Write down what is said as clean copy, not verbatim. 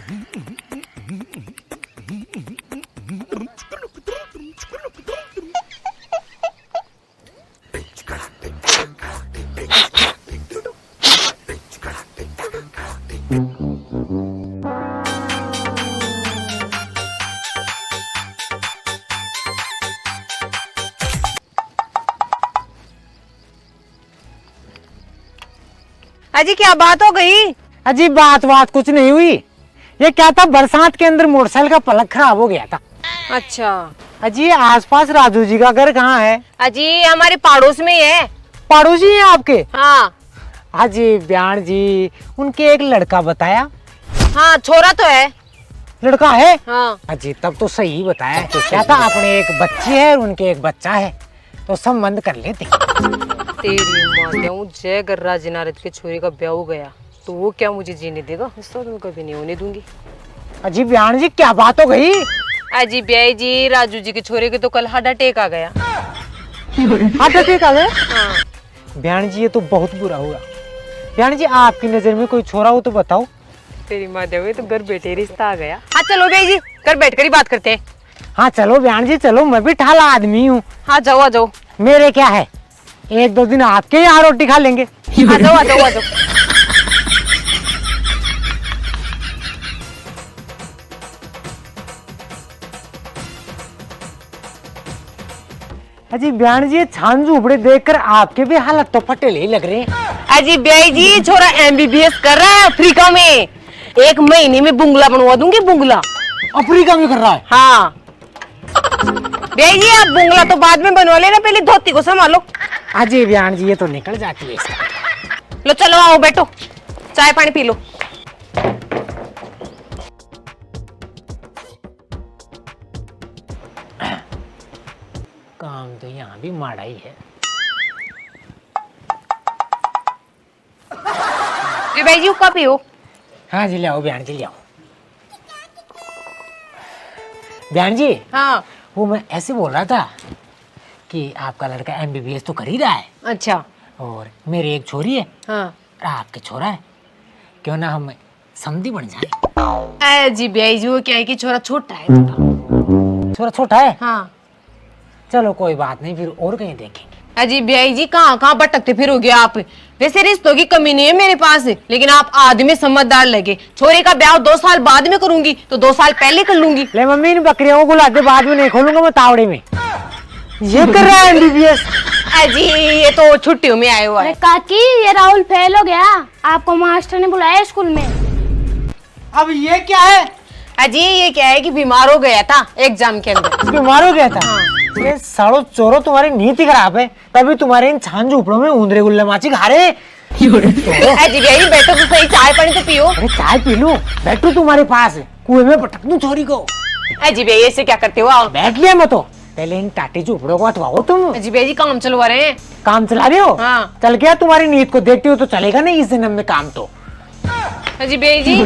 अजी क्या बात हो गई? अजी बात कुछ नहीं हुई। ये क्या था, बरसात के अंदर मोटरसाइकिल का प्लग खराब हो गया था। अच्छा। अजी आसपास राजू जी का घर कहाँ है? अजी हमारे पड़ोस में ही है। पड़ोसी है आपके? हाँ। अजी बयान जी, उनके एक लड़का बताया। हाँ छोरा तो है। लड़का है? हाँ। अजी तब तो सही बताया। तो क्या था, अपने एक बच्ची है और उनके एक बच्चा है, तो संबंध कर लेते। तेरी माँ क्यों, जय गर्रा जिनारत के छोरी का ब्याह हो गया तो वो क्या मुझे जीने देगा? इसको तो मैं कभी नहीं होने दूंगी। अजी बयान जी, क्या बात हो गई? अजी ब्याह जी, राजू जी के छोरे के तो कल हार्ट अटैक आ गया। हार्ट अटैक आ गया? हाँ। बयान जी ये तो बहुत बुरा हुआ। बयान जी आपकी नजर में कोई छोरा हो तो बताओ। तेरी माँ देवे तो घर बैठे रिश्ता आ गया। हाँ चलो ब्याह जी, घर बैठ कर ही बात करते हैं। हाँ चलो बयान जी चलो, मैं भी ठाला आदमी हूँ। हाँ जाओ आ जाओ। मेरे क्या है, एक दो दिन आपके यहाँ रोटी खा लेंगे। आ जाओ आ जाओ आ जाओ। अजी बयान जी, ये छान झूपड़े देखकर आपके भी हालत तो फटेले ही लग रहे हैं। अजी ब्याह जी, छोरा MBBS कर रहा है अफ्रीका में। 1 महीने में बुंगला बनवा दूंगी, बुंगला। अफ्रीका में कर रहा है? हाँ। ब्याह जी आप बुंगला तो बाद में बनवा लेना, पहले धोती को संभालो। अजी बयान जी, ये तो निकल जाती है इसका। लो चलो आओ बैठो, चाय पानी पी लो। काम तो यहाँ भी माड़ा ही है। भाई जी हुक्का पियो। हाँ जी ले आओ बयान जी, ले आओ। बयान जी, हाँ। वो मैं ऐसे बोल रहा था कि आपका लड़का MBBS तो कर ही रहा है, अच्छा। और मेरी एक छोरी है हाँ। और आपके छोरा है, क्यों ना हम समधी बन जाए। जी ब्याह जी, वो क्या है कि छोरा छोटा है थोड़ा। छोरा छोटा है? हाँ। चलो कोई बात नहीं, फिर और कहीं देखेंगे। अजी ब्याह जी कहाँ कहाँ भटकते फिरोगे आप? वैसे रिश्तों की कमी नहीं है मेरे पास, लेकिन आप आदमी समझदार लगे। छोरे का ब्याह 2 साल बाद में करूंगी तो 2 साल पहले कर लूंगी। ले मम्मी, इन बकरियों को बुला दे, बाद में नहीं खोलूंगा मैं तावड़े में। ये कर रहा है MBBS? अजी ये तो छुट्टियों में आया हुआ है। काकी ये राहुल फेल हो गया, आपको मास्टर ने बुलाया स्कूल में। अब ये क्या है? अजी ये क्या है कि बीमार हो गया था एग्जाम के अंदर। बीमार हो गया था? हाँ। ये सालो चोरों, तुम्हारी नीति खराब है, तभी तुम्हारे इन छान झूपड़ों में ऊंदरे गुल्ले माची खा रहे। अजी भैया जी बैठो तो सही, चाय पानी तो पियो। अरे चाय पी लूं, बैठू तुम्हारे पास, कुएं में पटक दूं छोरी को। अजी भैया ऐसे क्या करते हो आप? बैठ लिया मैं तो, पहले इन टाटी झूपड़ों को हटवाओ तुम। अजी भैया जी काम चलवा रहे हैं। काम चला रहे हो? हाँ। चल गया, तुम्हारी नीयत को देखती हो तो चलेगा नहीं इस जन्म में काम तो। अजी भैया जी